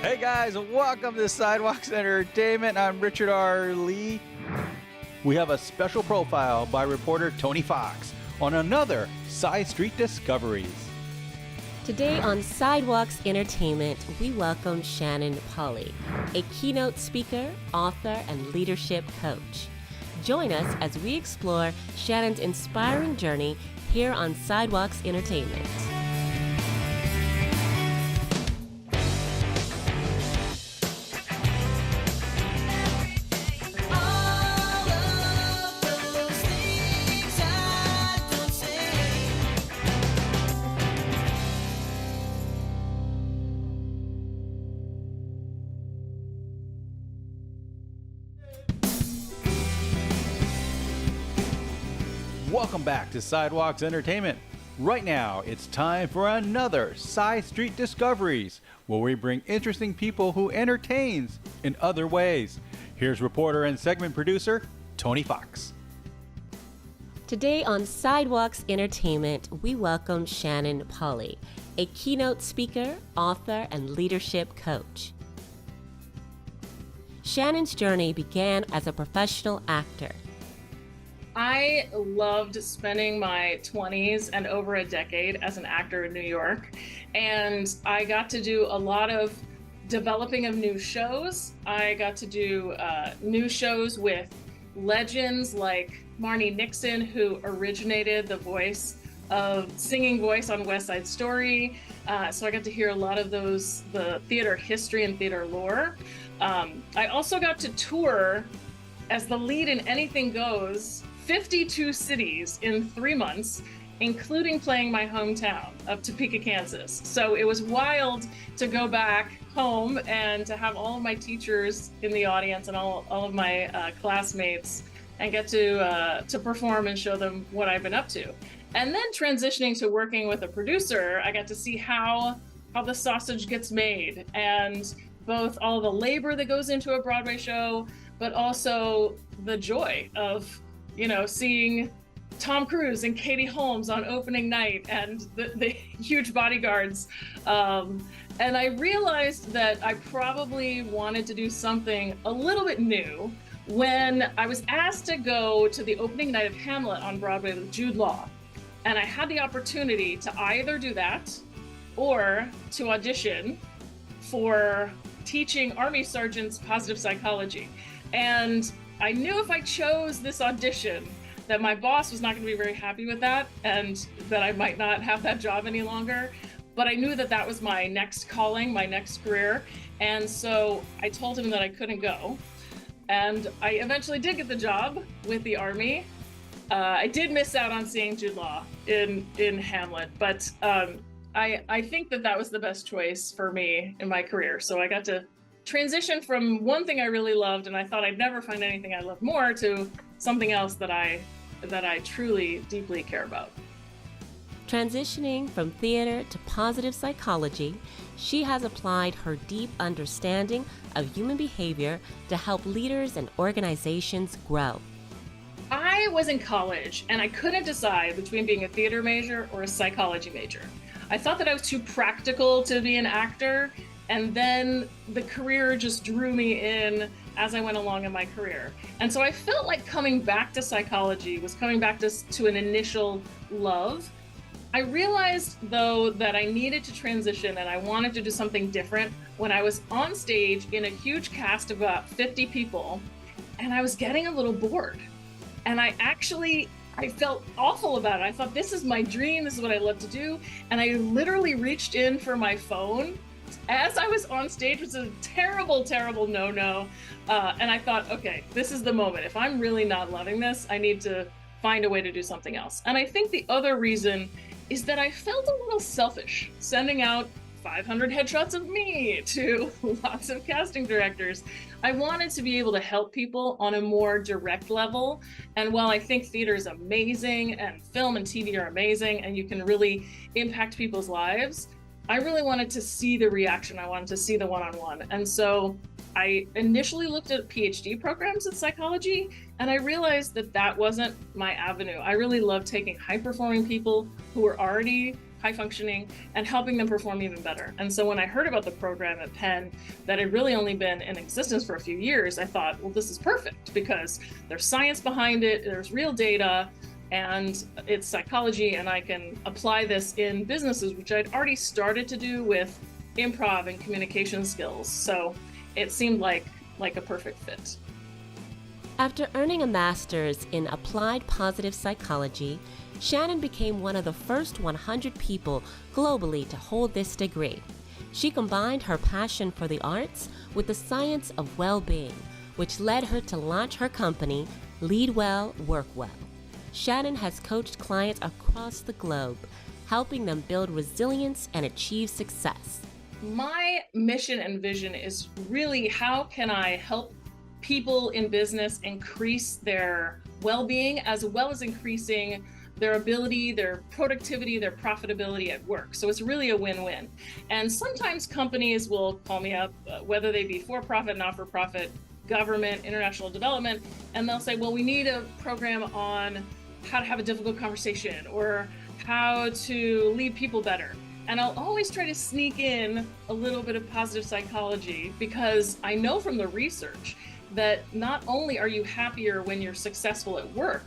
Hey guys, welcome to Sidewalks Entertainment. I'm Richard R. Lee. We have a special profile by reporter Tony Fox on another Side Street Discoveries. Today on Sidewalks Entertainment, we welcome Shannon Polly, a keynote speaker, author, and leadership coach. Join us as we explore Shannon's inspiring journey here on Sidewalks Entertainment. Welcome back to Sidewalks Entertainment. Right now, it's time for another Side Street Discoveries, where we bring interesting people who entertains in other ways. Here's reporter and segment producer Tony Fox. Today on Sidewalks Entertainment, we welcome Shannon Polly, a keynote speaker, author, and leadership coach. Shannon's journey began as a professional actor. I loved spending my 20s and over a decade as an actor in New York, and I got to do a lot of developing of new shows. I got to do new shows with legends like Marnie Nixon, who originated the singing voice on West Side Story. So I got to hear a lot of the theater history and theater lore. I also got to tour as the lead in Anything Goes, 52 cities in 3 months, including playing my hometown of Topeka, Kansas. So it was wild to go back home and to have all of my teachers in the audience and all of my classmates and get to perform and show them what I've been up to. And then transitioning to working with a producer, I got to see how the sausage gets made and both all the labor that goes into a Broadway show, but also the joy of seeing Tom Cruise and Katie Holmes on opening night and the huge bodyguards. And I realized that I probably wanted to do something a little bit new when I was asked to go to the opening night of Hamlet on Broadway with Jude Law. And I had the opportunity to either do that or to audition for teaching Army sergeants positive psychology. And I knew if I chose this audition that my boss was not going to be very happy with that and that I might not have that job any longer. But I knew that that was my next calling, my next career. And so I told him that I couldn't go. And I eventually did get the job with the Army. I did miss out on seeing Jude Law in Hamlet, but I think that was the best choice for me in my career. So I got to transition from one thing I really loved and I thought I'd never find anything I love more to something else that I truly deeply care about. Transitioning from theater to positive psychology, she has applied her deep understanding of human behavior to help leaders and organizations grow. I was in college and I couldn't decide between being a theater major or a psychology major. I thought that I was too practical to be an actor, and then the career just drew me in as I went along in my career. And so I felt like coming back to psychology was coming back to an initial love. I realized, though, that I needed to transition and I wanted to do something different when I was on stage in a huge cast of about 50 people, and I was getting a little bored. And I felt awful about it. I thought, this is my dream, this is what I love to do. And I literally reached in for my phone as I was on stage, which was a terrible, terrible no-no. And I thought, okay, this is the moment. If I'm really not loving this, I need to find a way to do something else. And I think the other reason is that I felt a little selfish sending out 500 headshots of me to lots of casting directors. I wanted to be able to help people on a more direct level. And while I think theater is amazing and film and TV are amazing and you can really impact people's lives, I really wanted to see the reaction. I wanted to see the one-on-one. And so I initially looked at PhD programs in psychology, and I realized that that wasn't my avenue. I really love taking high-performing people who were already high functioning, and helping them perform even better. And so when I heard about the program at Penn that had really only been in existence for a few years, I thought, well, this is perfect because there's science behind it, there's real data, and it's psychology, and I can apply this in businesses, which I'd already started to do with improv and communication skills. So it seemed like a perfect fit. After earning a master's in applied positive psychology, Shannon became one of the first 100 people globally to hold this degree. She combined her passion for the arts with the science of well-being, which led her to launch her company, Lead Well, Work Well. Shannon has coached clients across the globe, helping them build resilience and achieve success. My mission and vision is really, how can I help people in business increase their well-being as well as increasing their ability, their productivity, their profitability at work. So it's really a win-win. And sometimes companies will call me up, whether they be for-profit, not-for-profit, government, international development, and they'll say, well, we need a program on how to have a difficult conversation or how to lead people better. And I'll always try to sneak in a little bit of positive psychology, because I know from the research that not only are you happier when you're successful at work,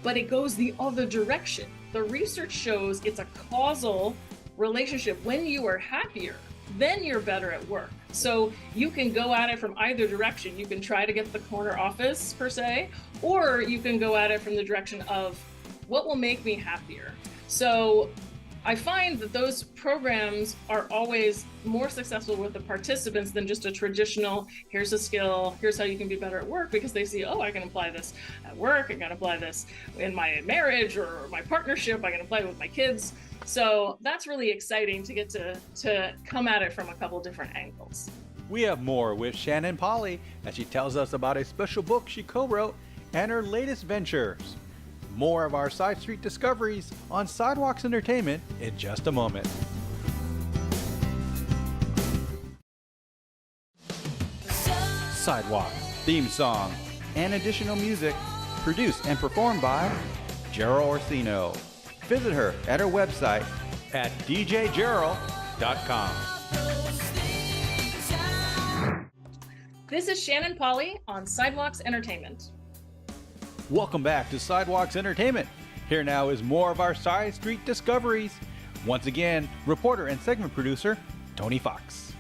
but it goes the other direction. The research shows it's a causal relationship. When you are happier, then you're better at work. So you can go at it from either direction. You can try to get the corner office per se, or you can go at it from the direction of what will make me happier. So I find that those programs are always more successful with the participants than just a traditional, here's a skill, here's how you can be better at work, because they see, oh, I can apply this at work, I can apply this in my marriage or my partnership, I can apply it with my kids. So that's really exciting to get to come at it from a couple different angles. We have more with Shannon Polly as she tells us about a special book she co-wrote and her latest ventures. More of our Side Street discoveries on Sidewalks Entertainment in just a moment. Sidewalks theme song and additional music produced and performed by Gerald Orsino. Visit her at her website at djgerald.com. This is Shannon Polly on Sidewalks Entertainment. Welcome back to Sidewalks Entertainment. Here now is more of our Side Street discoveries. Once again, reporter and segment producer, Tony Fox.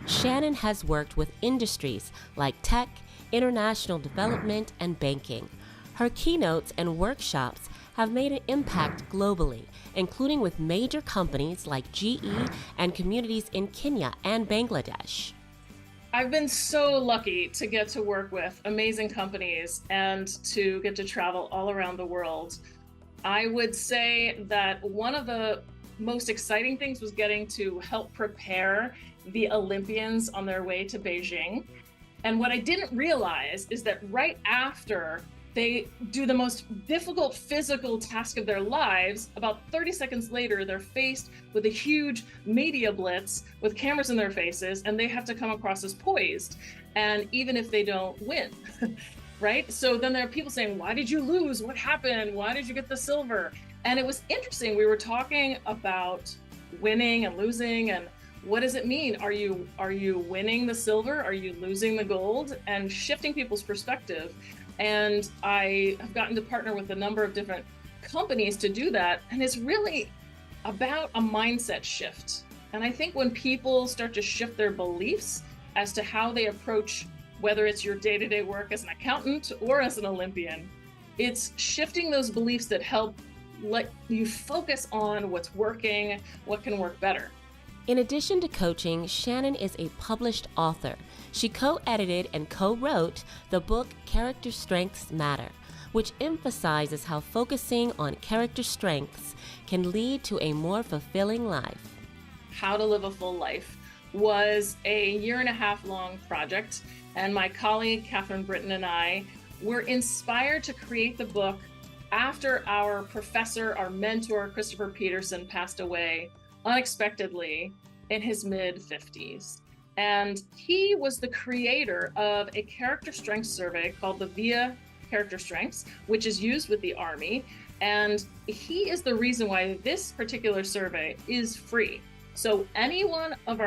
Shannon has worked with industries like tech, international development, and banking. Her keynotes and workshops have made an impact globally, including with major companies like GE and communities in Kenya and Bangladesh. I've been so lucky to get to work with amazing companies and to get to travel all around the world. I would say that one of the most exciting things was getting to help prepare the Olympians on their way to Beijing. And what I didn't realize is that right after they do the most difficult physical task of their lives, about 30 seconds later, they're faced with a huge media blitz with cameras in their faces, and they have to come across as poised. And even if they don't win, right? So then there are people saying, why did you lose? What happened? Why did you get the silver? And it was interesting. We were talking about winning and losing, and what does it mean? Are you winning the silver? Are you losing the gold? And shifting people's perspective. And I have gotten to partner with a number of different companies to do that. And it's really about a mindset shift. And I think when people start to shift their beliefs as to how they approach, whether it's your day-to-day work as an accountant or as an Olympian, it's shifting those beliefs that help let you focus on what's working, what can work better. In addition to coaching, Shannon is a published author. She co-edited and co-wrote the book Character Strengths Matter, which emphasizes how focusing on character strengths can lead to a more fulfilling life. How to Live a Full Life was a 1.5 year long project, and my colleague Catherine Britton and I were inspired to create the book after our professor, our mentor, Christopher Peterson, passed away unexpectedly in his mid-50s. And he was the creator of a character strengths survey called the VIA Character Strengths, which is used with the Army. And he is the reason why this particular survey is free. So any one of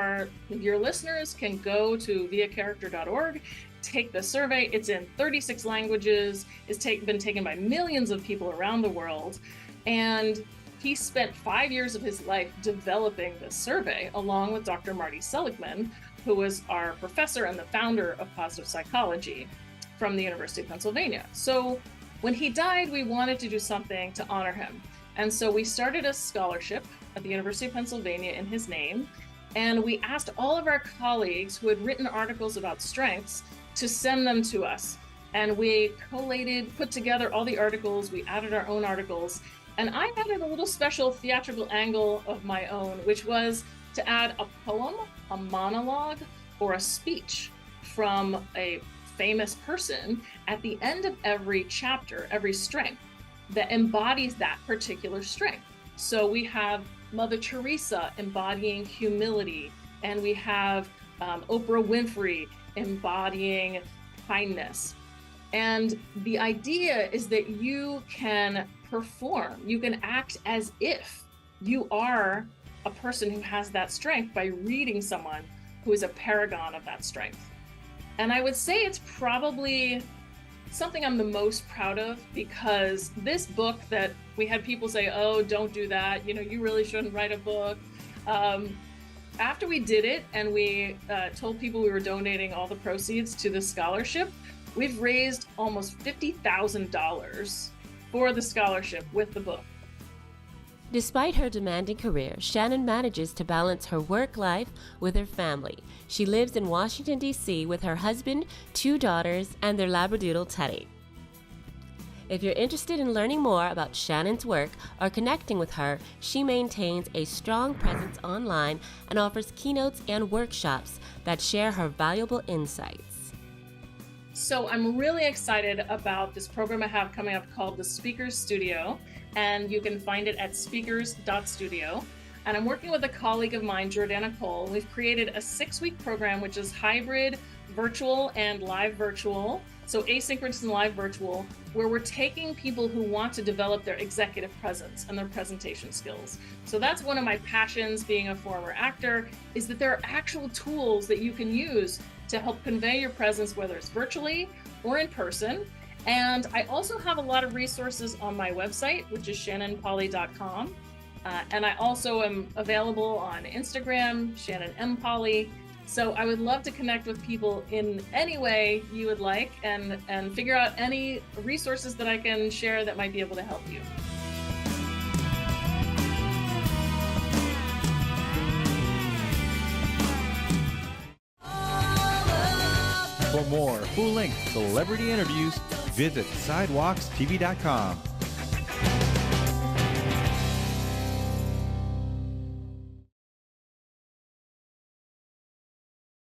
your listeners can go to viacharacter.org, take the survey. It's in 36 languages. It's been taken by millions of people around the world. And he spent 5 years of his life developing this survey, along with Dr. Marty Seligman, who was our professor and the founder of positive psychology from the University of Pennsylvania. So when he died, we wanted to do something to honor him. And so we started a scholarship at the University of Pennsylvania in his name. And we asked all of our colleagues who had written articles about strengths to send them to us. And we collated, put together all the articles. We added our own articles. And I added a little special theatrical angle of my own, which was to add a poem, a monologue, or a speech from a famous person at the end of every chapter, every strength that embodies that particular strength. So we have Mother Teresa embodying humility, and we have Oprah Winfrey embodying kindness. And the idea is that you can perform, you can act as if you are a person who has that strength by reading someone who is a paragon of that strength. And I would say it's probably something I'm the most proud of, because this book that we had people say, oh, don't do that, you really shouldn't write a book. After we did it and we told people we were donating all the proceeds to the scholarship, we've raised almost $50,000 for the scholarship with the book. Despite her demanding career, Shannon manages to balance her work life with her family. She lives in Washington, D.C. with her husband, 2 daughters, and their Labradoodle Teddy. If you're interested in learning more about Shannon's work or connecting with her, she maintains a strong presence online and offers keynotes and workshops that share her valuable insights. So I'm really excited about this program I have coming up called the Speakers Studio, and you can find it at speakers.studio. And I'm working with a colleague of mine, Jordana Cole. We've created a 6-week program, which is hybrid, virtual and live virtual. So asynchronous and live virtual, where we're taking people who want to develop their executive presence and their presentation skills. So that's one of my passions, being a former actor, is that there are actual tools that you can use to help convey your presence, whether it's virtually or in person. And I also have a lot of resources on my website, which is shannonpolly.com. And I also am available on Instagram, Shannon M. Polly. So I would love to connect with people in any way you would like, and figure out any resources that I can share that might be able to help you. For more full-length celebrity interviews, visit sidewalkstv.com.